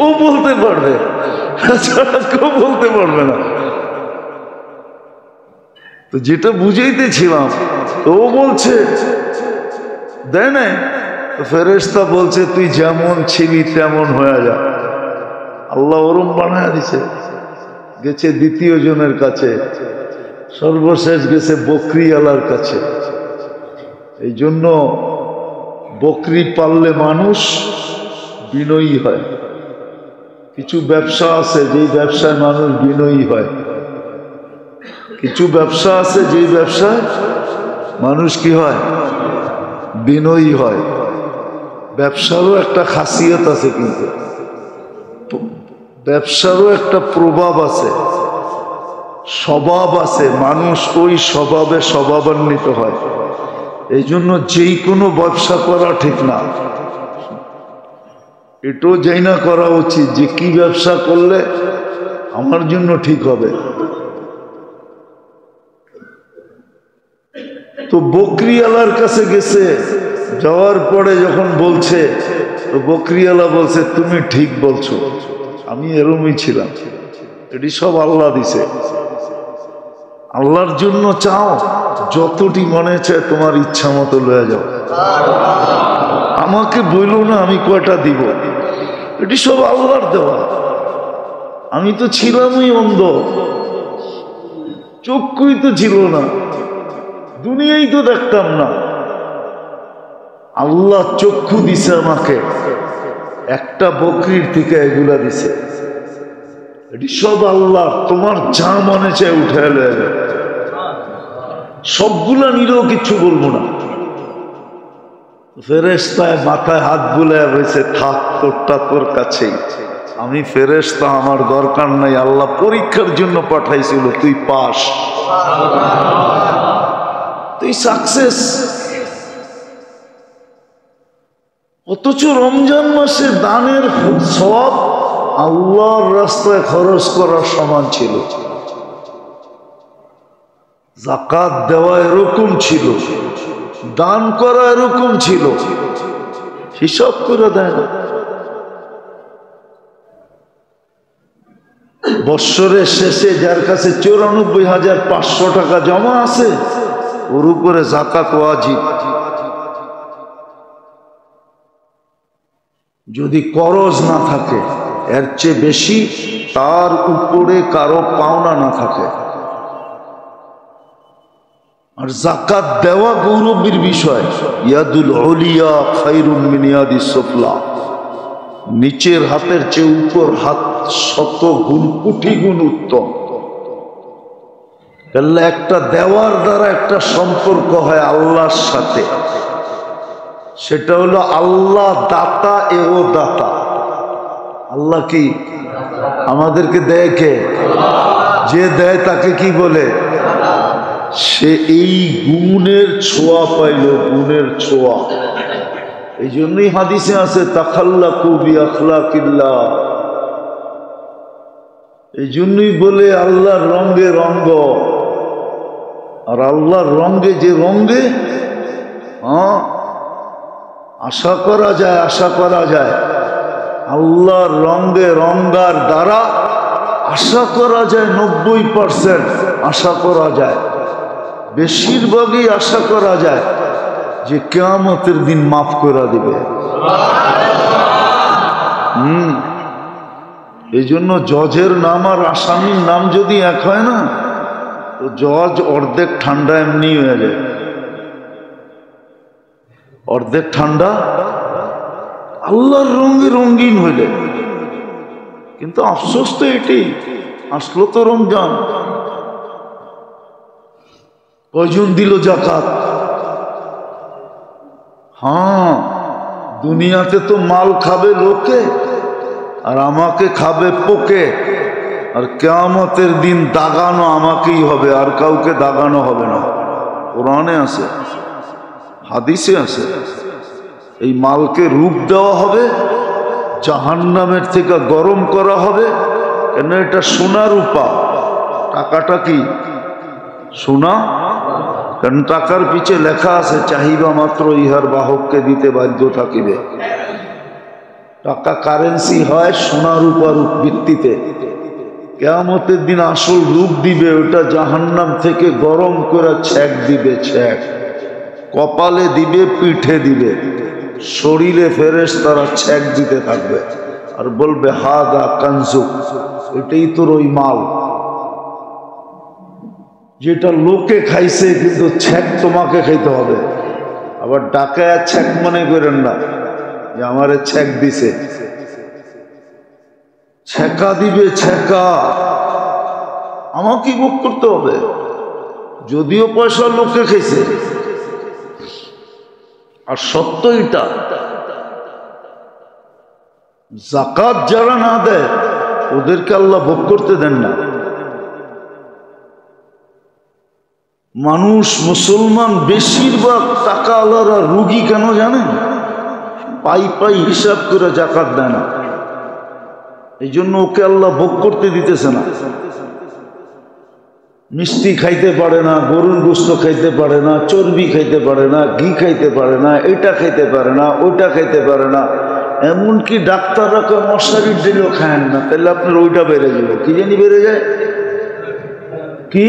ও বলতে পারবে, কেউ বলতে পারবে না। তো যেটা বুঝাইতেছিলাম, তো ও বলছে দেয় না, তো ফেরেশতা বলছে তুই যেমন ছিলি তেমন হয়ে যা। আল্লাহ ওরম বানায় দিছে। গেছে দ্বিতীয় জনের কাছে, সর্বশেষ গেছে বকরিওয়ালার কাছে। এই জন্য বকরি পাললে মানুষ বিনয়ী হয়। কিছু ব্যবসা আছে যেই ব্যবসায় মানুষ বিনয়ী হয়, কিছু ব্যবসা আছে যেই ব্যবসায় মানুষ কি হয়, বিনয়ী হয়। ব্যবসারও একটা খাসিয়ত আছে, কিন্তু ব্যবসারও একটা প্রভাব আছে, স্বভাব আছে। মানুষ ওই স্বভাবে স্বভাবান্বিত হয়। এই জন্য যেই কোনো ব্যবসা করা ঠিক না। এটাও যাই না করা উচিত যে কি ব্যবসা করলে আমার জন্য ঠিক হবে। তো বকরিওয়ালার কাছে গেছে, যাওয়ার পরে যখন বলছে, তো বকরিওয়ালা বলছে তুমি ঠিক বলছো, আমি এরমই ছিলাম, এটি সব আল্লাহ দিছে। আল্লাহর জন্য চাও, যতটি মনে চায় তোমার ইচ্ছা মতো লয়ে যাও, আমাকে বইলো না আমি কয়টা দিব, এটি সব আল্লাহর দেওয়া। আমি তো ছিলামই অন্ধ, চক্ষুই তো ছিল না, দুনিয়াই তো দেখতাম না। আল্লাহ চক্ষু দিছে আমাকে, একটা বকরির থেকে এগুলা দিছে, এটি সব আল্লাহ। তোমার যা মনে চায় উঠে এলো, সবগুলা নিলেও কিচ্ছু বলবো না। ফেরেশতায় মাথায় হাত বুলায় রয়েছে, থাক তোরটা তোর কাছেই, আমি ফেরেশতা, আমার দরকার নাই। আল্লাহ পরীক্ষার জন্য পাঠাইছিল, তুই পাস, তুই সাকসেস। অথচ রমজান মাসে দানের সওয়াব আল্লাহর রাস্তায় খরচ করার সমান ছিল। যাকাত দেওয়া এরকম ছিল, দান করা এরকম ছিল, হিসাব করে দেয় না। বৎসরের শেষে যার কাছে 94,500 টাকা জমা আছে, ওর উপরে যাকাত ওয়াজিব। যদি করজ না থাকে, এর চেয়ে বেশি তার উপরে কারো পাওনা না থাকে। আর যাকাত দেওয়া গৌরবের বিষয়। ইয়াদুল উলিয়া খায়রুম মিন ইয়াদিস সুফলা, নিচের হাতের চেয়ে উপর হাত 100 গুণ, কোটি গুণ উত্তম। তাহলে একটা দেওয়ার দ্বারা একটা সম্পর্ক হয় আল্লাহর সাথে, সেটা হলো আল্লাহ দাতা এও দাতা। আল্লাহ কি আমাদেরকে দেয়? কে? যে দেয় তাকে কি বলে? সে এই গুণের ছোঁয়া পাইল, গুণের ছোঁয়া। এই জন্যই হাদিসে আছে তাখাল্লাকু বিআখলাকিল্লাহ। এই জন্যই বলে আল্লাহর রঙে রঙ্গ। আর আল্লাহর রঙে যে রঙে আশা করা যায়, আশা করা যায়। আল্লাহর রঙে রঙ্গার দ্বারা আশা করা যায় 90% আশা করা যায়, বেশিরভাগই আশা করা যায় যে কিয়ামতের দিন মাফ করে দিবে। এই জন্য জজের নাম আর আসামির নাম যদি এক হয় না, তো জজ অর্ধেক ঠান্ডা এমনি হয়ে যায়, অর্ধেক ঠান্ডা আল্লাহর রঙে রঙিন হইলে। কিন্তু আফসোস তো এটি, আসলো তো রমজান, কয়জন দিল যাকাত? হ্যাঁ, দুনিয়াতে তো মাল খাবে লোকে, আর আমাকে খাবে পোকে। আর কিয়ামতের দিন দাগানো আমাকেই হবে, আর কাউকে দাগানো হবে না। কোরআনে আছে, হাদিসে আছে। এই মালকে রূপ দেওয়া হবে, জাহান্নামের থেকে গরম করা হবে। কেন? এটা সোনা রূপা। টাকাটা কি সোনা? কারণ টাকার পিছে লেখা আছে চাহিদা মাত্র ইহার বাহককে দিতে বাধ্য থাকিবে। টাকা কারেন্সি হয় সোনা রূপার ভিত্তিতে। কিয়ামতের দিন আসল রূপ দিবে, ওটা জাহান্নাম থেকে গরম করে ছ্যাক দিবে, ছ্যাক কপালে দিবে, পিঠে দিবে, শরীরে ফেরেশতারা ছ্যাক দিতে থাকবে আর বলবে হাদা কানজুক, এটাই তোর ওই মাল যেটা লোকে খাইছে, কিন্তু ছ্যাক তোমাকে খাইতে হবে। আবার ডাকায় ছ্যাক মনে করেন না যে আমারে ছ্যাক দিছে, ছ্যাকা দিবে, ছ্যাকা আমাকে ভোগ করতে হবে, যদিও পয়সা লোকে খাইছে। আর সত্য এটা, যাকাত যারা না দেয় ওদেরকে আল্লাহ ভোগ করতে দেন না। মানুষ মুসলমান বেশিরভাগ টাকা আল্লাহরা রুগী কেন জানেন? পাই পাই হিসাব করে যাকাত দেয় না, এই জন্য ওকে আল্লাহ ভোগ করতে দিতেছে না। মিষ্টি খাইতে পারে না, গরুর গোশত খাইতে পারে না, চর্বি খাইতে পারে না, ঘি খাইতে পারে না, এটা খাইতে পারে না, ওইটা খাইতে পারে না। এমনকি ডাক্তাররা মশারির দিলেও খায়েন না, তাহলে আপনার ওইটা বেড়ে যাবে। কি জানি বেড়ে যায়, কি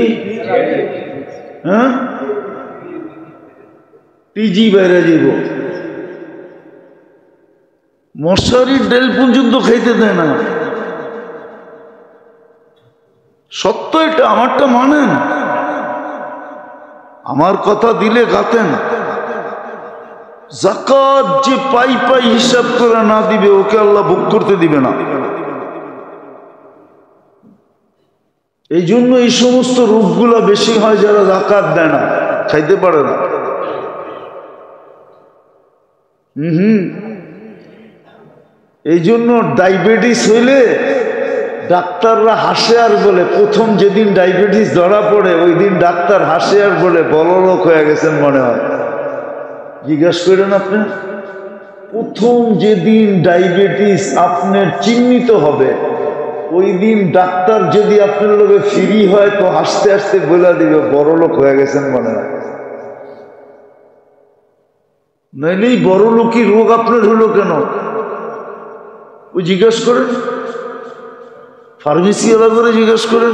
হ্যাঁ টিজি বেড়ে যাব। মশারির ডেল পর্যন্ত খাইতে দেয় না। সত্য এটা, আমারটা মানেন, আমার কথা দিলে গাতেন। যাকাত যে পাই পাই হিসাব করে না দিবে ওকে আল্লাহ ভোগ করতে দিবে না। এই জন্য এই সমস্ত রোগগুলা বেশি হয় যারা যাকাত দেয় না, খাইতে পারে না। এই জন্য ডায়াবেটিস হইলে ডাক্তাররা হাসে আর বলে, প্রথম যেদিন ডায়াবেটিস ধরা পড়ে ওই দিন ডাক্তার হাসে আর বলে বড়লোক হয়ে গেছেন মনে হয়। জিজ্ঞাসা করেন আপনি, প্রথম যেদিন ডায়াবেটিস আপনার চিহ্নিত হবে ওই দিন ডাক্তার যদি আপনার লোকে ফ্রি হয় তো হাসতে হাসতে বলে দিবে বড়লোক হয়ে গেছেন মনে হয়। নইলেই বড়লোকই রোগ আপনার হলো কেন ওই জিজ্ঞাসা করেন, ফার্মেসি আলাদা করে জিজ্ঞাসা করেন,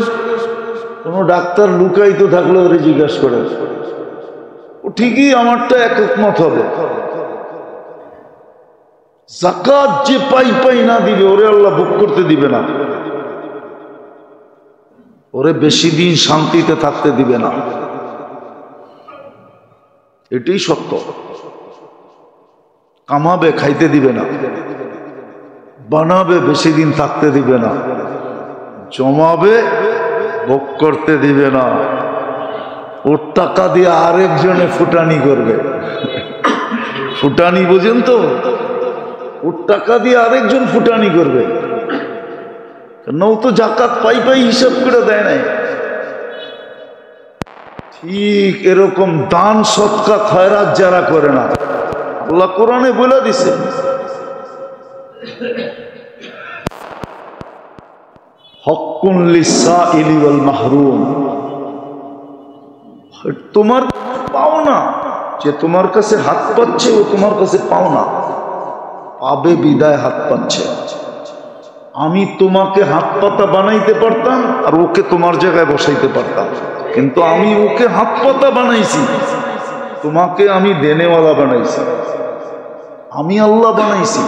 কোনো ডাক্তার লুকায়িত থাকলে ওরে জিজ্ঞাসা করেন, ও ঠিকই আমারটা একমত হবে। যাকাত যে পাই পাই না দিবে ওরে আল্লাহ ভোগ করতে দিবে না, ওরে বেশি দিন শান্তিতে থাকতে দিবে না। এটাই সত্য। কামাবে, খাইতে দিবে না, বানাবে, বেশি দিন থাকতে দিবে না, জমাবে, ভোগ করতে দিবে না। ওর টাকা দিয়ে আরেকজনে ফুটানি করবে। ফুটানি বোঝেন তো? ওর টাকা দিয়ে আরেকজন ফুটানি করবে, কেন ও তো যাকাত পাই পাই হিসাব করে দেয় নাই। ঠিক এরকম দান সৎকা খয়রাত যারা করে না, আল্লাহ কোরআনে বলে দিছে হক্কুন লিসাইলি ওয়াল মাহরুম, তোমার পাওনা, যে তোমার কাছে হাত পাচ্ছে ও তোমার কাছে পাওনা, পাবে বিদায় হাত পাচ্ছে। আমি তোমাকে হাত পাতা বানাইতে পারতাম আর ওকে তোমার জায়গায় বসাইতে পারতাম, কিন্তু আমি ওকে হাত পাতা বানাইছি, তোমাকে আমি দেনেওয়ালা বানাইছি, আমি আল্লাহ বানাইছি।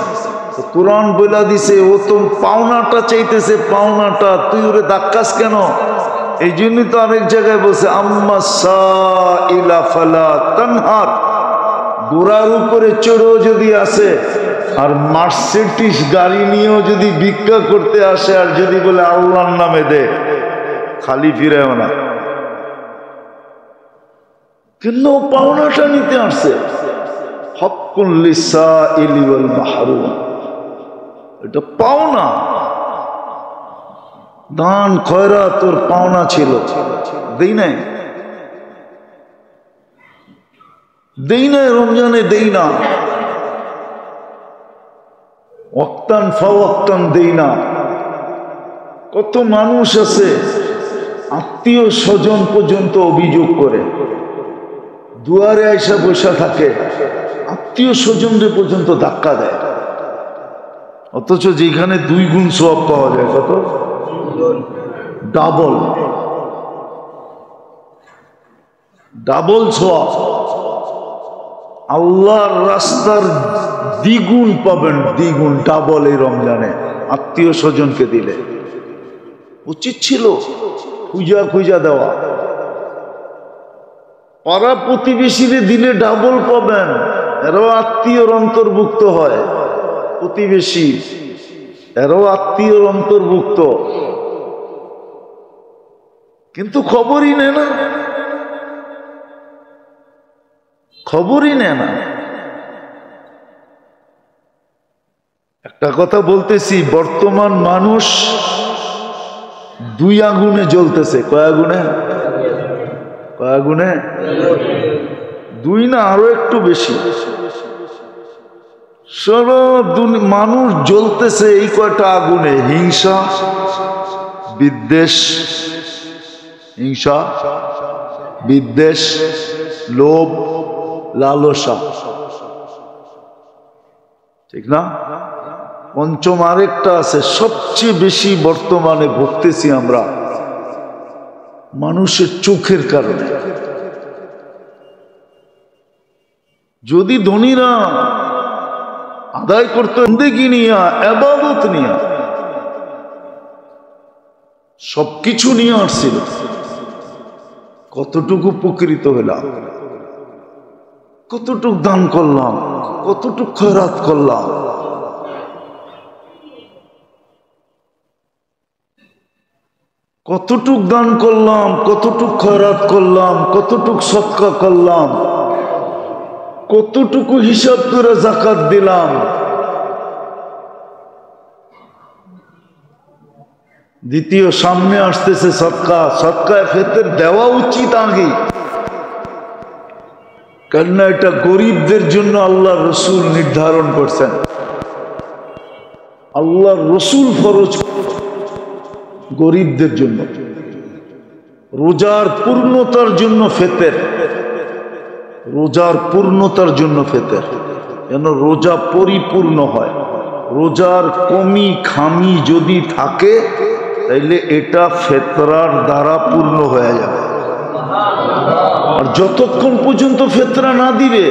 কোরআন বলে দিছে ও তো পাওনাটা চাইতেছে, পাওনাটা তুই ওরে ধাক্কাস কেন? এই জন্যই তো আরেক জায়গায় বলছে আম্মা সাইলা ফালা তানহার, ঘোড়ার উপরে চড়েও যদি আসে আর মার্সিডিজ গাড়ি নিয়েও যদি ভিক্ষা করতে আসে আর যদি বলে আল্লাহর নামে দে, খালি ফিরেও না, কিন্তু পাওনাটা নিতে আসছে। হক্কুন লিসাইলি ওয়াল মাহরুম, এটা পাওনা। দান খয়রাত তোর পাওনা ছিল, দেই নাই, দেই নাই, রমজানে দেই না, ওয়াক্তান ফাওয়াক্তান দেই না। কত মানুষ আছে আত্মীয় স্বজন পর্যন্ত অভিযোগ করে, দুয়ারে আইসা বসা থাকে, আত্মীয় স্বজনদের পর্যন্ত ধাক্কা দেয়। অথচ যেখানে 2 গুণ সওয়াব পাওয়া যায়, কত? ডাবল ডাবল সওয়াব। আল্লাহর রাস্তার দ্বিগুণ পাবেন, দ্বিগুণ, ডাবল এই রমজানে আত্মীয় স্বজনকে দিলে। উচিত ছিল খুঁজা খুঁজা দেওয়া। পাড়া প্রতিবেশীরে দিলে ডাবল পাবেন, এরাও আত্মীয়র অন্তর্ভুক্ত হয়। প্রতিবেশী এরাও আত্মীয়র অন্তর্ভুক্ত, কিন্তু খবরই নেয় না, খবরই নেয় না। একটা কথা বলতেছি, বর্তমান মানুষ 2 আগুনে জ্বলতেছে। কয় আগুনে? কয় আগুনে? 2 না, আরো একটু বেশি। সারা মানুষ জ্বলতেছে এই কয়টা আগুনে: হিংসা, বিদ্বেষ, হিংসা, বিদ্বেষ, লোভ, লালসা, ঠিক না? পঞ্চম আরেকটা আছে, সবচেয়ে বেশি বর্তমানে ভুগতেছি আমরা, মানুষের চোখের কারণে। যদি ধনীরা আদায় করতে বন্দেগী নিয়া, ইবাদত নিয়া, সবকিছু নিয়ে আসছিল, কতটুকু উপকৃত হলাম, কতটুকু দান করলাম, কতটুকু খয়রাত করলাম। কতটুক দান করলাম, কতটুক খয়রাত করলাম, কতটুক সদকা করলাম, কতটুকু হিসাব করে যাকাত দিলাম। দ্বিতীয় সামনে আসতেছে সদকা। সদকায় ফিতর দেওয়া উচিত আগে, কেননা এটা গরিবদের জন্য আল্লাহর রাসূল নির্ধারণ করছেন। আল্লাহর রাসূল ফরজ গরিবদের জন্য, রোজার পূর্ণতার জন্য ফিতর, রোজার পূর্ণতার জন্য ফিতর, যেন রোজা পরিপূর্ণ হয়। রোজার কমি খামি যদি থাকে তাইলে এটা ফিতরার দ্বারা পূর্ণ হয়ে যাবে। আর যতক্ষণ পর্যন্ত ফিতরা না দিবে,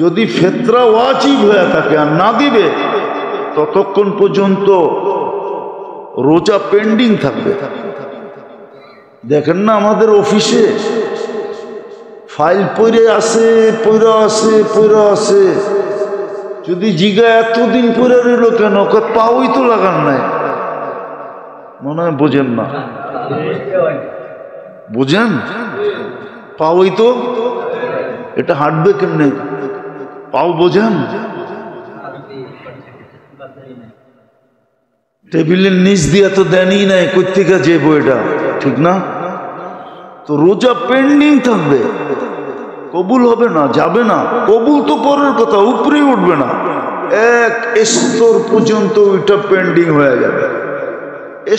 যদি ফিতরা ওয়াজিব হয়ে থাকে আর না দিবে, ততক্ষণ পর্যন্ত রোজা পেন্ডিং থাকবে। দেখেন না আমাদের অফিসে ফাইল পড়ে আছে, পড়ে আছে, পড়ে আছে। যদি জিগা এতদিন পড়ে রইল কেন, পাওই তো লাগান নাই, মনে হয় বোঝেন না। বুঝেন? পাওই তো, এটা হাঁটবে কেমনে? পাও বোঝেন? টেবিলের নিচ দিয়ে তো দেনই নাই, কোথেকে যে বইটা, ঠিক না? তো রোজা পেন্ডিং থাকবে, কবুল হবে না, যাবে না। কবুল তো পরের কথা, উপরে উঠবে না, এক স্তর পর্যন্ত ওইটা পেন্ডিং হয়ে যাবে,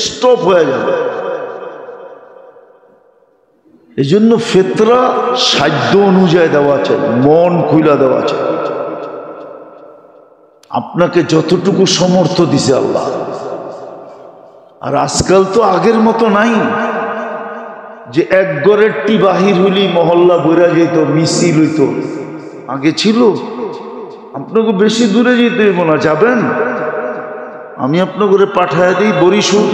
স্টপ হয়ে যাবে। এই জন্য ফিতরা সাধ্য অনুযায়ী দেওয়া চাই, মন খুলা দেওয়া চাই। আপনাকে যতটুকু সমর্থ দিছে আল্লাহ। আর আজকাল তো আগের মতো নাই যে এক ঘরের টি বাহির হইলি মহল্লা বইরা যেত, মিছিল হইত। আগে ছিল। আপনাকে বেশি দূরে যেতে হইব না, যাবেন, আমি আপনার ঘরে পাঠায় দিই বরিশাল,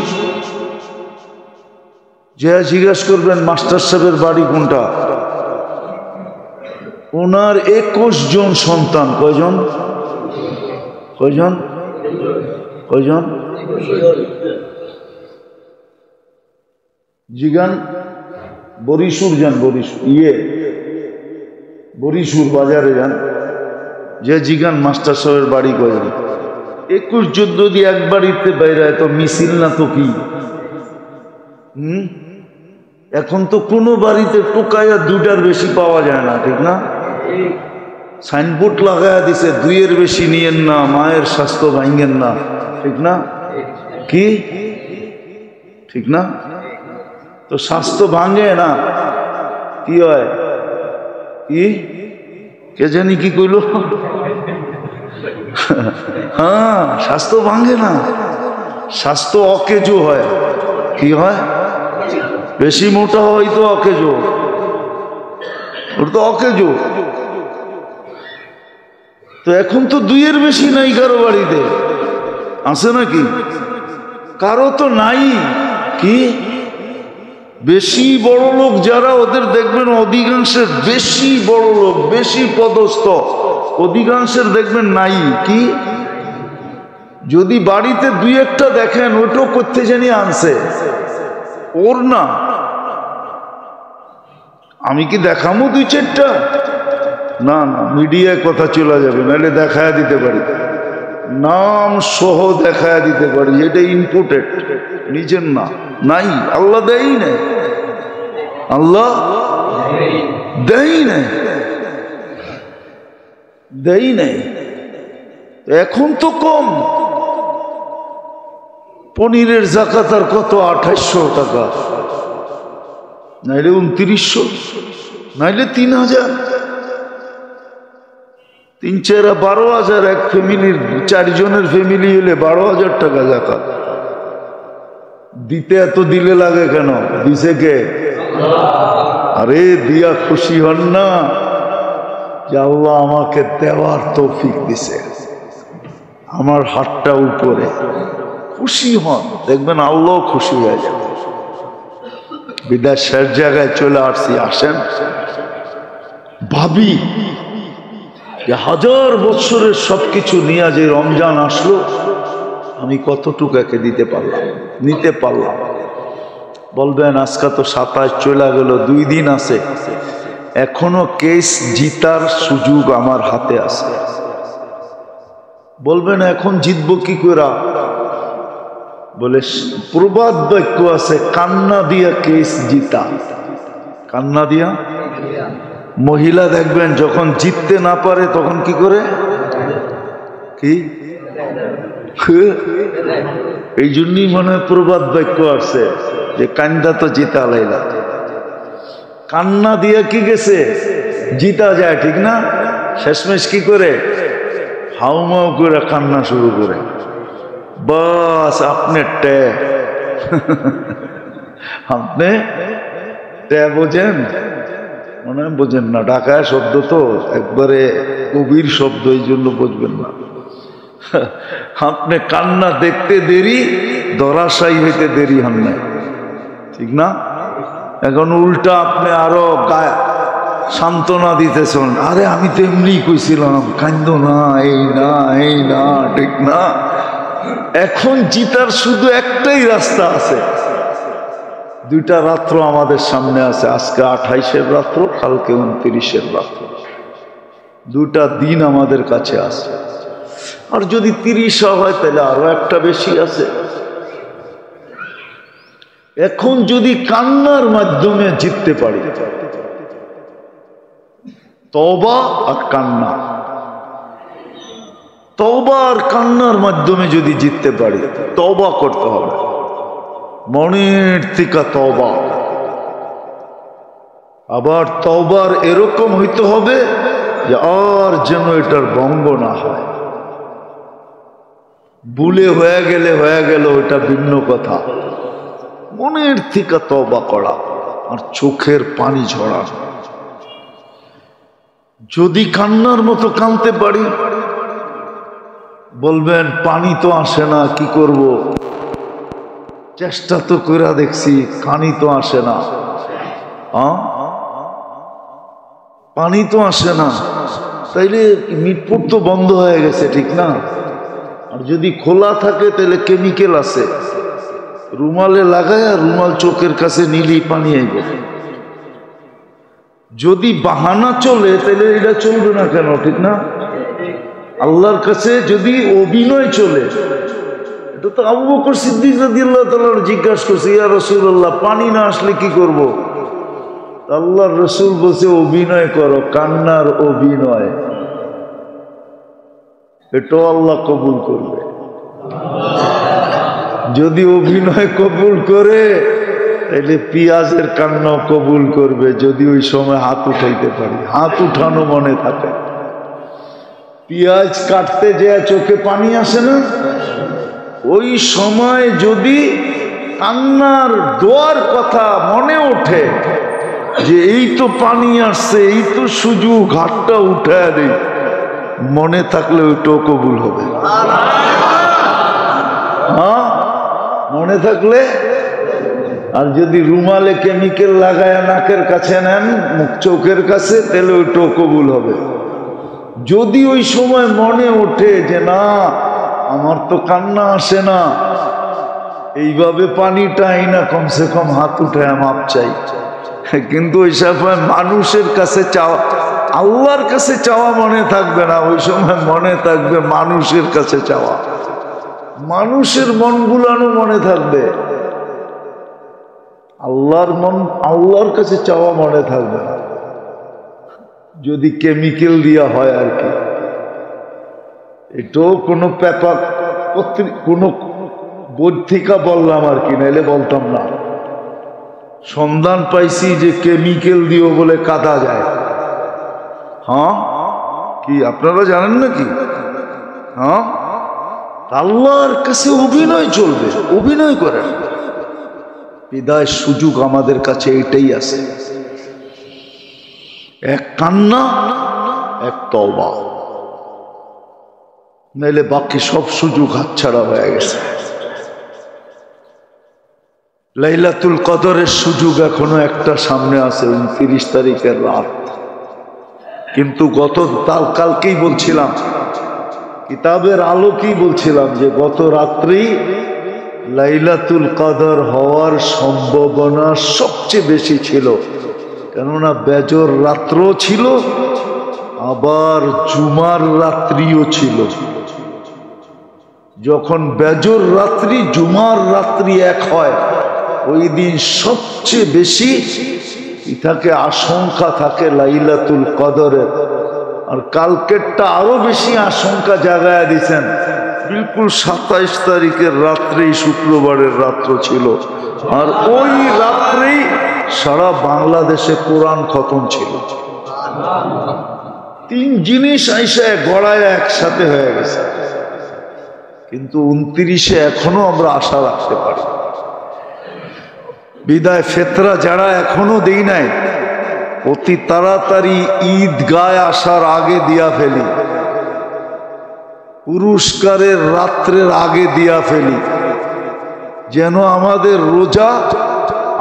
যে জিজ্ঞাসা করবেন মাস্টার সাহেবের বাড়ি কোনটা, ওনার 21 জন সন্তান। কয়জন? কয়জন? কয়জন? জিগান বরিশাল যান, বরিশাল বাজারে যান, যে জিগান মাস্টার সাহেবের বাড়ি কয়জন। 21 জন যদি এক বাড়িতে বাইরে, তো মিছিল না তো কি? এখন তো কোনো বাড়িতে টোকাইয়া 2টার বেশি পাওয়া যায় না, ঠিক না? সাইনবোর্ড লাগাইয়া দিছে, 2-এর বেশি নিয়েন না, মায়ের স্বাস্থ্য ভাঙেন না, ঠিক না? কি ঠিক না? তো স্বাস্থ্য ভাঙে না, কি হয়? কি কে জানি কি কইল? হ্যাঁ, স্বাস্থ্য ভাঙে না, স্বাস্থ্য অকেজো হয়। কি হয়? বেশি মোটা হয় তো অকেজো, ওটা তো অকেজো। তো এখন তো দুইয়ের বেশি নাই কারো বাড়িতে, আছে নাকি? কারো তো নাই। কি বেশি বড় লোক যারা, ওদের দেখবেন অধিকাংশের, বেশি বড় লোক, বেশি পদস্থ, অধিকাংশের দেখবেন নাই। কি যদি বাড়িতে দুই একটা দেখেন, ওটাও করতে জানি আনছে ওর না। আমি কি দেখামো দুই চারটা? না না, মিডিয়ায় কথা চলে যাবে, নাহলে দেখায় দিতে পারি, নাম সহ দেখায় দিতে পারি, এটা ইম্পোর্টেড, নিজের না। নাই, আল্লাহ দেয়ই নাই, আল্লাহ দেয়ই নাই, দেয়ই নাই। এখন তো কম। পনিরের জাকাত আর কত? 2800 টাকা, নাইলে 2900, নাইলে 3000, 3-4 12,000। এক ফ্যামিলির 4 জনের ফ্যামিলি হলে 12,000 টাকা জাকাত দিতে। এত দিলে লাগে কেন? দিছে কে? আরে দিয়া খুশি হন না যে আল্লাহ আমাকে দেওয়ার তৌফিক দিছে, আমার হাতটা উপরে, খুশি হন, দেখবেন আল্লাহ খুশি হয়ে যাবে। বিদেশের জায়গায় চলে আসছি, আসেন ভাবি যে 1000 বছরের সবকিছু নিয়ে যে রমজান আসলো, আমি কতটুকু একে দিতে পারলাম, নিতে পারলাম। বলবেন আজকে তো 27 চলে গেল, 2 দিন আছে, এখনো কেস জিতার সুযোগ আমার হাতে আছে। বলবেন এখন জিতবো কি করে? বলে প্রবাদ বাক্য আছে, কান্না দিয়া কেস জিতা। কান্না দিয়া। মহিলা দেখবেন যখন জিততে না পারে তখন কি করে? কি এই জন্যই মনে হয় প্রবাদ বাক্য আছে যে কান্দা তো জিতা লাইলা। কান্না দিয়া কি গেছে? জিতা যায়, ঠিক না? শেষমেশ কি করে? হাউমাউ করে কান্না শুরু করে, বাস আপনি টে, আপনি টে বোঝেন? মনে হয় বোঝেন না, ঢাকায় শব্দ তো একবারে কবির শব্দ, এই জন্য বুঝবেন না। আপনি কান্না দেখতে দেরি, ধরাশায়ী হইতে দেরি হন না, ঠিক না? এখন উল্টা আপনি আরো গায়ে সান্ত্বনা দিতেছেন, আরে আমি তো এমনি কইছিলাম, কান্দো না, এই না, এই না, ঠিক না? এখন জিতার শুধু একটাই রাস্তা আছে, 2টা রাত্র আমাদের সামনে আছে। আজকে 28-এর রাত্র, কালকে 29-এর রাত্র, 2টা দিন আমাদের কাছে আছে। আর যদি 30 হয় তাহলে আরো একটা বেশি আছে। এখন যদি কান্নার মাধ্যমে জিততে পারি, তওবা আর কান্না, তওবা আর কান্নার মাধ্যমে যদি জিততে পারি, তওবা করতে হবে, মনের থেকে তওবা। আবার তওবার এরকম হইতে হবে যে আর যেন এটার ভঙ্গ না হয়। ভুলে হয়ে গেল, ওটা ভিন্ন কথা। মনের থেকে তওবা করা আর চোখের পানি ঝরা। যদি কান্নার মতো কাঁদতে পারি, বলবেন পানি তো আসে না, কি করব? চেষ্টা তো করে দেখছি, পানি তো আসে না। পানি তো আসে না, তাইলে মিটপুট তো বন্ধ হয়ে গেছে, ঠিক না? আর যদি খোলা থাকে তাহলে কেমিক্যাল আছে, রুমালে লাগায় আর রুমাল চোখের কাছে নিলি পানি আইব। যদি বাহানা চলে তাহলে এটা চলবে না কেন, ঠিক না? আল্লাহর কাছে যদি অভিনয় চলে, এটা তো আবু বকর সিদ্দিক রাদিয়াল্লাহু তাআলা জিজ্ঞাসা করছে, ইয়া রাসূলুল্লাহ, পানি না আসলে কি করব? আল্লাহর রাসূল বলছে, অভিনয় করো, কান্নার অভিনয়, এটাও আল্লাহ কবুল করবে। যদি অভিনয় কবুল করে তাহলে পিয়াজের কান্নাও কবুল করবে, যদি ওই সময় হাত উঠাইতে পারি। হাত উঠানো মনে থাকে, পেঁয়াজ কাটতে যে চোখে পানি আসে না, ওই সময় যদি কান্নার দোয়ার কথা মনে ওঠে যে এই তো পানি আসছে, এই তো সুযোগ, হাতটা উঠায় দেই, মনে থাকলে ওইটাও কবুল হবে। হ্যাঁ, মনে থাকলে। আর যদি রুমালে কেমিক্যাল লাগায় নাকের কাছে নেন, মুখ চোখের কাছে, তাহলে ওইটাও কবুল হবে। যদি ওই সময় মনে ওঠে যে না, আমার তো কান্না আসে না, এইভাবে পানিটা আইনা কমসে কম হাত উঠায় মাপ চাই, কিন্তু ওই সময় মানুষের কাছে চাওয়া, আল্লাহর কাছে চাওয়া মনে থাকবে না, ওই সময় মনে থাকবে মানুষের কাছে চাওয়া, মানুষের মন গুলানো মনে থাকবে, আল্লাহর কাছে চাওয়া মনে থাকবে না, যদি কেমিক্যাল দিয়া হয় আর কি। এটাও কোনো পেপার কোনো পত্রিকা বললাম আর কি, নাইলে বলতাম না। সন্ধান পাইছি যে কেমিক্যাল দিও বলে কাঁদা যায়। হ্যাঁ, কি আপনারা জানেন নাকি? হ্যাঁ, আল্লাহর কাছে অভিনয় চলবে, অভিনয় করেন। বিদায় সুযোগ আমাদের কাছে এটাই আছে, এক কান্না, এক তওবা, নাইলে বাকি সব সুযোগ হাতছাড়া হয়ে গেছে। লাইলাতুল কদরের সুযোগ এখনো একটা সামনে আছে, 29 তারিখের রাত। কিন্তু কালকেই বলছিলাম, কিতাবের আলোকেই বলছিলাম যে গত রাত্রেই লাইলাতুল কদর হওয়ার সম্ভাবনা সবচেয়ে বেশি ছিল, কেননা বেজর রাত্র ছিল, আবার জুমার রাত্রিও ছিল। যখন বেজর রাত্রি জুমার রাত্রি এক হয়, ওই দিন সবচেয়ে বেশি থাকে আশঙ্কা থাকে লাইলাতুল কদরের। আর কালকেরটা আরো বেশি আশঙ্কা জাগায়া দিছেন, বিলকুল 27 তারিখের রাত্রেই শুক্রবারের রাত্র ছিল, আর ওই রাত্রেই সারা বাংলাদেশে কোরআন খতম ছিল। তিন জিনিস আইসা গড়ায় একসাথে হয়ে গেছে, কিন্তু 29-এ এখনো আমরা আশা রাখতে পারি। বিদায় ফেতরা যারা এখনো দেই নাই, অতি তাড়াতাড়ি ঈদগায় আসার আগে দিয়া ফেলি, পুরস্কারের রাত্রের আগে দিয়া ফেলি, যেন আমাদের রোজা,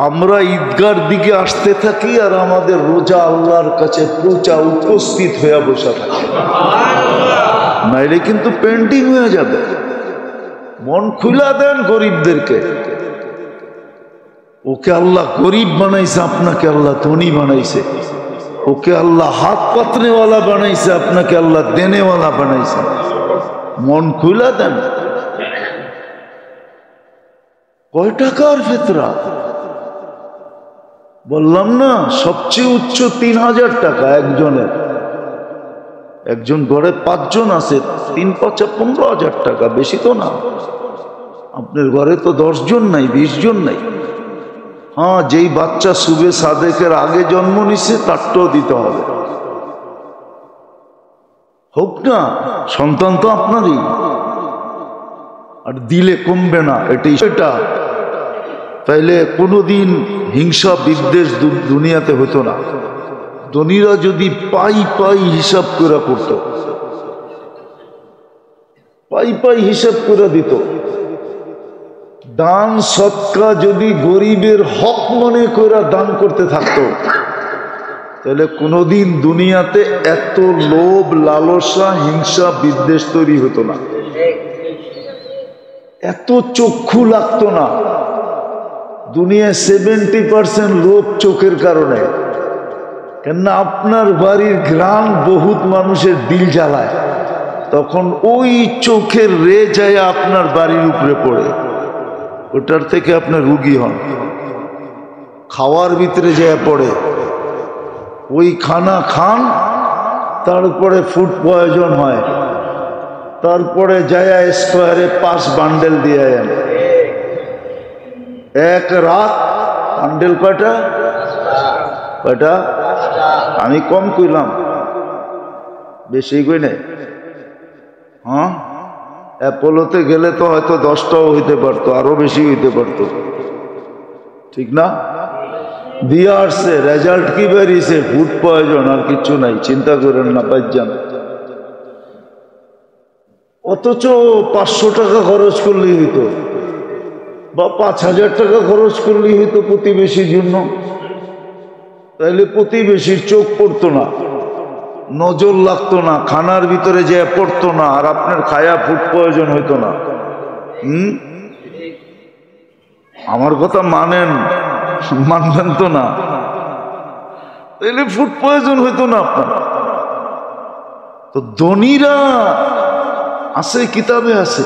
আমরা ঈদগার দিকে আসতে থাকি আর আমাদের রোজা আল্লাহর কাছে পৌঁছা উপস্থিত হয়ে বসে থাকে, নাইলে কিন্তু পেন্ডিং হয়ে যাবে। মন খুলা দেন গরিবদেরকে, ওকে আল্লাহ গরিব বানাইছে, আপনাকে আল্লাহ ধনী বানাইছে। ওকে আল্লাহ হাত পাতনেওয়ালা বানাইছে, আপনাকে আল্লাহ দেনেওয়ালা বানাইছে। মন খুলা দেন। কয় টাকার ফিতরা বললাম না, সবচেয়ে উচ্চ 3000 টাকা একজনের। একজন ঘরে 5 জন আছে, 3-5 15,000 টাকা, বেশি তো না। আপনার ঘরে তো 10 জন নাই, 20 জন নাই। হ্যাঁ, যেই বাচ্চা সুবে সাদেকের আগে জন্ম নিছে তারটাও দিতে হবে, হোক না, সন্তান তো আপনারই, আর দিলে কমবে না, এটাই সেটা। তাইলে কোনোদিন হিংসা বিদ্বেষ দুনিয়াতে হতো না। ধনীরা যদি পাই হিসাব করে করত, পাই হিসাব করে দিত, দান সৎকা যদি গরিবের হক মনে করে দান করতে থাকতো, তাহলে কোনোদিন দুনিয়াতে এত লোভ, লালসা, হিংসা, বিদ্বেষ তৈরি হতো না, এত চক্ষু লাগতো না। দুনিয়ায় 70% লোভ চোখের কারণে, কেননা আপনার বাড়ির ঘ্রাণ বহুত মানুষের দিল জ্বালায়, তখন ওই চোখের রে যায় আপনার বাড়ির উপরে পড়ে, ওটার থেকে আপনার রুগী হন। খাওয়ার ভিতরে যায় পড়ে, ওই খানা খান, তারপরে ফুড পয়জন হয়, তারপরে যায় স্কোয়ারে 5 বান্ডেল দিয়ে আন। এক রাত বান্ডেল কয়টা? আমি কম কইলাম, বেশি কই নাই, হ্যাঁ, অ্যাপোলোতে গেলে তো হয়তো 10টাও হইতে পারতো, আরো বেশি হইতে পারতো, ঠিক না? দিয়ে আসছে, রেজাল্ট কি বেরিয়েছে? ফুড পয়জন, আর কিচ্ছু নাই, চিন্তা করেন না পাইজান। অথচ 500 টাকা খরচ করলেই হইতো, বা 5000 টাকা খরচ করলেই হইতো প্রতিবেশীর জন্য, তাইলে প্রতিবেশীর চোখ পড়তো না, নজর লাগতো না, খানার ভিতরে যে পড়তো না, আর আপনার খায়া ফুড পয়জন হইতো না। আমার কথা মানেন, মানবেন তো না? তাইলে ফুড পয়জন হইতো না আপনার। তো ধনীরা আছে, কিতাবে আছে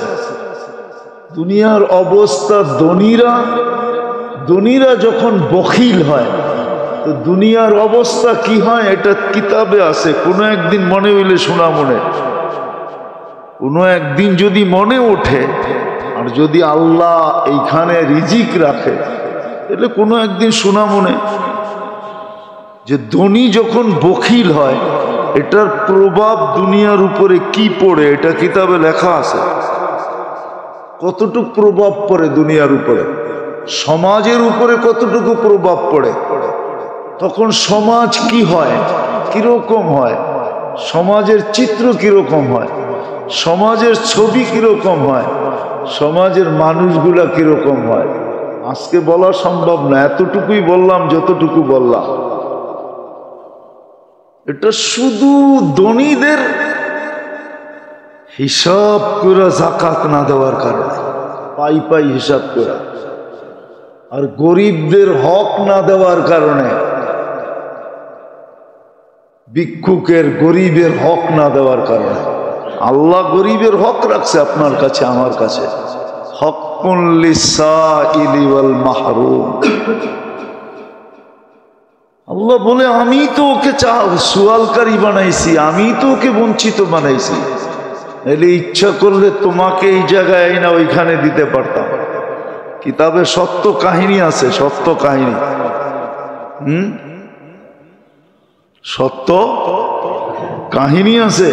দুনিয়ার অবস্থা। ধনীরা যখন বখিল হয় তো দুনিয়ার অবস্থা কি হয়, এটা কিতাবে আছে। কোনো একদিন মনে হইলে শোনা মনে, কোনো একদিন যদি মনে ওঠে, আর যদি আল্লাহ এইখানে রিজিক রাখে, তাহলে কোনো একদিন শোনা মনে যে ধনী যখন বখিল হয় এটার প্রভাব দুনিয়ার উপরে কি পড়ে, এটা কিতাবে লেখা আছে। কতটুকু প্রভাব পড়ে দুনিয়ার উপরে, সমাজের উপরে কতটুকু প্রভাব পড়ে, তখন সমাজ কি হয়, কিরকম হয়, সমাজের চিত্র কিরকম হয়, সমাজের ছবি কিরকম হয়, সমাজের মানুষগুলা কিরকম হয়, আজকে বলা সম্ভব না। এতটুকুই বললাম যতটুকু বললাম। এটা শুধু ধনীদের হিসাব করে যাকাত না দেওয়ার কারণে, পাই পাই হিসাব করে, আর গরিবদের হক না দেওয়ার কারণে, ভিক্ষুকের গরিবের হক না দেওয়ার কারণে। আল্লাহ গরিবের হক রাখছে আপনার কাছে, আমার কাছে। হক্কুন লিসাইলি ওয়াল মাহরুম। আল্লাহ বলে আমি তো ওকে সুয়ালকারী বানাইছি, আমি তো ওকে বঞ্চিত বানাইছি। এলে ইচ্ছা করলে তোমাকে এই জায়গায় না ওইখানে দিতে পারতাম। কিতাবে সত্য কাহিনী আছে, সত্য কাহিনী। সত্য কাহিনী আছে।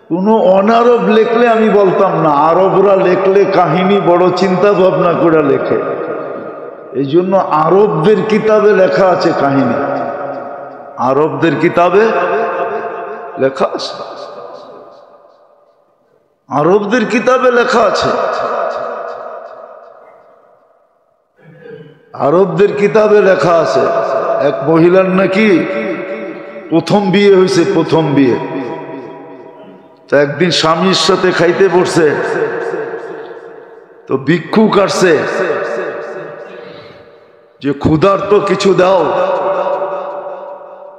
কোন অনারব লেখলে আমি বলতাম না, আরবরা লেখলে কাহিনী বড় চিন্তা ভাবনা করে লেখে। এই জন্য আরবদের কিতাবে লেখা আছে কাহিনী, আরবদের কিতাবে লেখা আছে, আরবদের কিতাবে লেখা আছে, আরবদের কিতাবে লেখা আছে। এক মহিলার নাকি প্রথম বিয়ে হয়েছে, প্রথম বিয়ে। তো একদিন স্বামীর সাথে খাইতে বসছে, তো ভিক্ষুক আসছে যে ক্ষুধার্ত কিছু দাও।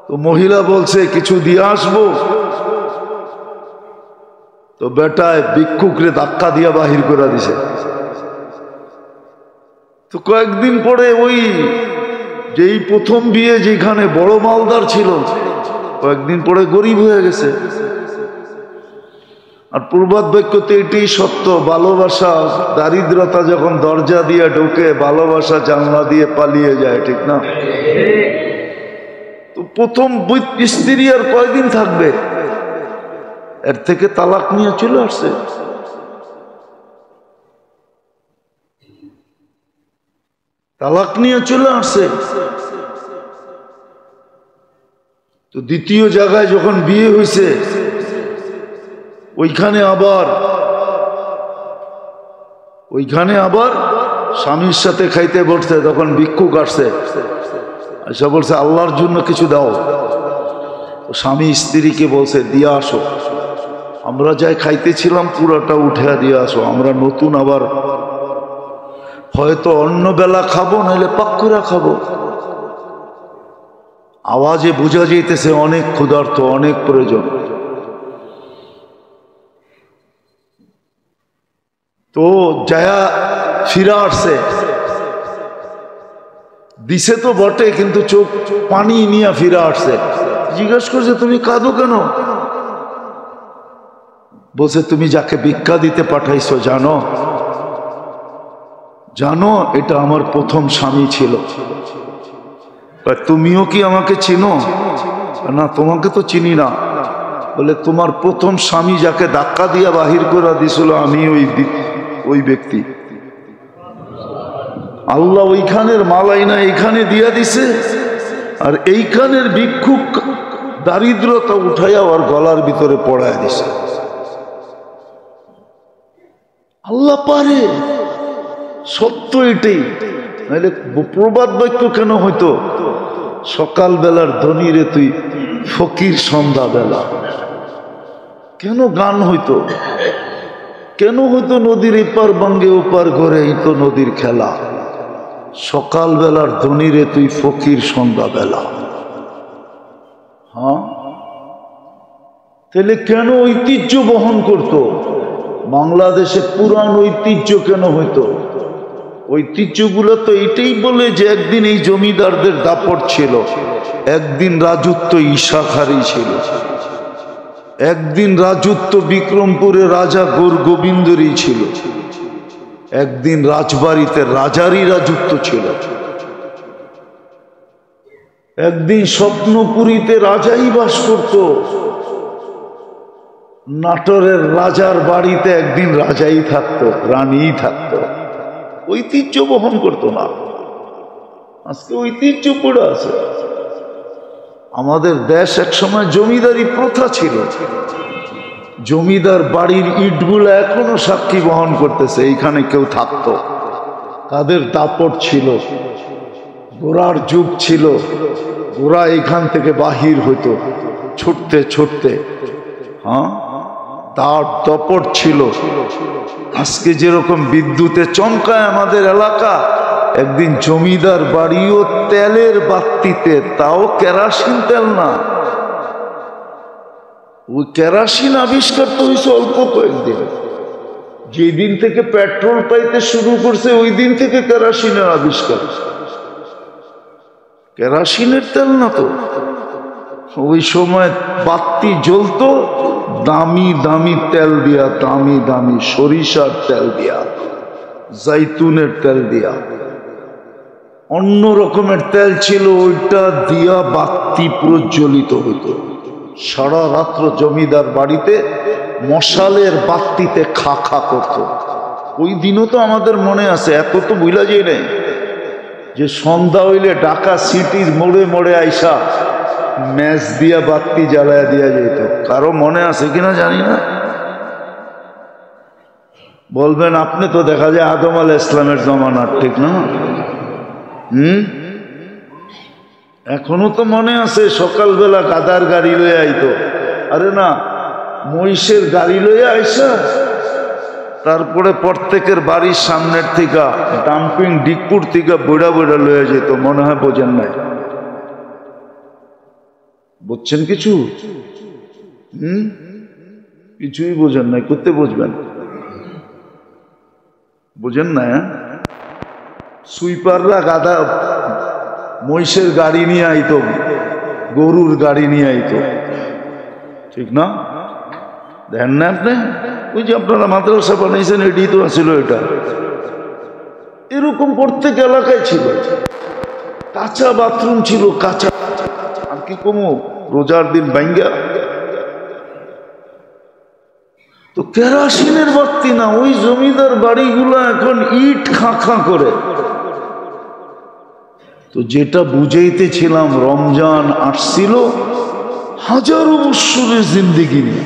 তো মহিলা বলছে কিছু দিয়ে আসবো। তো বেটায় ভিক্ষুকরে ধাক্কা দিয়া বাহির করে দিছে। তো কয়েকদিন পরে ওই যেই প্রথম বিয়ে যেখানে বড় মালদার ছিল, কয়েকদিন পরে গরিব হয়ে গেছে। আর প্রবাদ বাক্যতে এটাই সত্য, ভালোবাসা দারিদ্রতা যখন দরজা দিয়ে ঢোকে, ভালোবাসা জানলা দিয়ে পালিয়ে যায়, ঠিক না? তো প্রথম স্ত্রী আর কয়দিন থাকবে, এর থেকে তালাক নিয়ে চলে আসছে। তালাক নিয়ে চলে আসছে। তো দ্বিতীয় জায়গায় যখন বিয়ে হয়েছে, ওইখানে আবার স্বামীর সাথে খাইতে বসছে। তখন ভিক্ষুক আসছে, আচ্ছা বলছে আল্লাহর জন্য কিছু দাও। স্বামী স্ত্রীকে বলছে দিয়ে আসো, আমরা যাই খাইতেছিলাম পুরাটা উঠে দিয়ে আসো, আমরা নতুন আবার হয়তো অন্য বেলা খাবো, নাহলে পাক্কুরা খাবো। আওয়াজে বোঝা যাইতেছে অনেক ক্ষুধার্ত, অনেক প্রয়োজন। তো যায়া ফিরা আসছে, দিছে তো বটে, কিন্তু চোখ পানি নিয়ে ফিরা আসছে। জিজ্ঞাসা করছে তুমি কাঁদো কেন? বলছে তুমি যাকে ভিক্ষা দিতে পাঠাইছো জানো, জানো এটা আমার প্রথম স্বামী ছিল। তুমিও কি আমাকে চিনো? না, তোমাকে তো চিনি না। বলে তোমার প্রথম স্বামী যাকে ধাক্কা দিয়া বাহির করে দিছিল আমি ওই ব্যক্তি। আল্লাহ ওইখানের মালাই না এইখানে দিয়া দিছে, আর এইখানের ভিক্ষুক দারিদ্রতা উঠাইয়া ওর গলার ভিতরে পড়ায় দিছে। আল্লাহ পারে, সত্য এটাই। নাহলে প্রবাদ বাক্য কেন হইতো? সকাল বেলার ধনী রে তুই ফকির সন্ধ্যা বেলা। কেন গান হইতো? কেন হইতো নদীর এপার বাঙ্গে ওপার ঘরে তো নদীর খেলা? সকাল বেলার ধনী রে তুই ফকির সন্ধ্যা বেলা। হ্যাঁ, তাহলে কেন ঐতিহ্য বহন করত? বাংলাদেশে পুরান ঐতিহ্য কেন হইতো? ঐতিহ্যগুলো তো এটাই বলে যে একদিন এই জমিদারদের দাপট ছিল, একদিন রাজত্ব ঈশাখারী ছিল, একদিন রাজত্ব বিক্রমপুরে রাজা গোবিন্দরই ছিল, একদিন রাজবাড়িতে রাজারই রাজত্ব ছিল, একদিন স্বপ্নপুরীতে রাজাই বাস করত, নাটোরের রাজার বাড়িতে একদিন রাজাই থাকতো, রানীই থাকতো। ঐতিহ্য বহন করতো না। আজকে ঐতিহ্য পড়ে আছে। আমাদের দেশ একসময় জমিদারি প্রথা ছিল। জমিদার বাড়ির ইটগুলো এখনো সাক্ষী বহন করতেছে, এইখানে কেউ থাকতো, তাদের দাপট ছিল, ঘোড়ার যুগ ছিল, ঘোড়া এখান থেকে বাহির হইতো ছুটতে ছুটতে। হ্যাঁ, তার দাপট ছিল। আজকে যেরকম বিদ্যুতে চমকায় আমাদের এলাকা, একদিন জমিদার বাড়িও তেলের বাতিতে, তাও কেরাসিন তেল না। ওই কেরাসিন আবিষ্কার তো হয়েছে অল্প কয়েকদিন। যেদিন থেকে পেট্রোল পাইতে শুরু করছে ওই দিন থেকে কেরাসিনের আবিষ্কার। কেরাসিনের তেল না তো। ওই সময় বাতি জ্বলতো দামি দামি তেল দিয়া, দামি দামি সরিষার তেল দিয়া, জাইতুনের তেল দিয়া, অন্য রকমের তেল ছিল, ওইটা দিয়া বাতি প্রজ্বলিত হইত। সারা রাত্র জমিদার বাড়িতে মশালের বাতিতে খা খা করত। ওই দিনও তো আমাদের মনে আছে, এত তো ভুলা যায় নাই, যে সন্ধ্যা হইলে ঢাকা সিটির মোড়ে মোড়ে আইসা ম্যাচ দিয়া বাতি জ্বালায়া দিয়া যেত। কারো মনে আছে কিনা জানি না, বলবেন। আপনি তো দেখা যায় আদম আলাইহিস ইসলামের জমানার, ঠিক না? এখনো তো মনে আছে, সকালবেলা গাদার গাড়ি লইয়া আইতো। আরে না, মহিষের গাড়ি লইয়া আইসা তারপরে প্রত্যেকের বাড়ির সামনের থেকে ডাম্পিং ডিগপুর থেকে বইড়া বইড়া লইয়া যেত। মনে হয় বোঝেন নাই? বুঝছেন কিছু? কিছুই বোঝেন নাই, করতে বুঝবেন? বোঝেন না? সুইপাররা গাদা মহিষের গাড়ি নিয়ে আইতো, গরুর গাড়ি নিয়ে আইতো, ঠিক না? দেখেন না আপনি? ওই যে আপনারা মাদ্রাসা বানাইছেন, এটি তো ছিল। এটা এরকম প্রত্যেক এলাকায় ছিল। কাঁচা বাথরুম ছিল, কাঁচা। আর কি কমো রোজার দিন বাইঙ্গা তো কেরাসিনের বাতি না। ওই জমিদার বাড়িগুলো এখন ইট খাঁ করে। তো যেটা বুঝাইতেছিলাম, রমজান আসছিল হাজারো বৎসরের জিন্দেগি নিয়ে।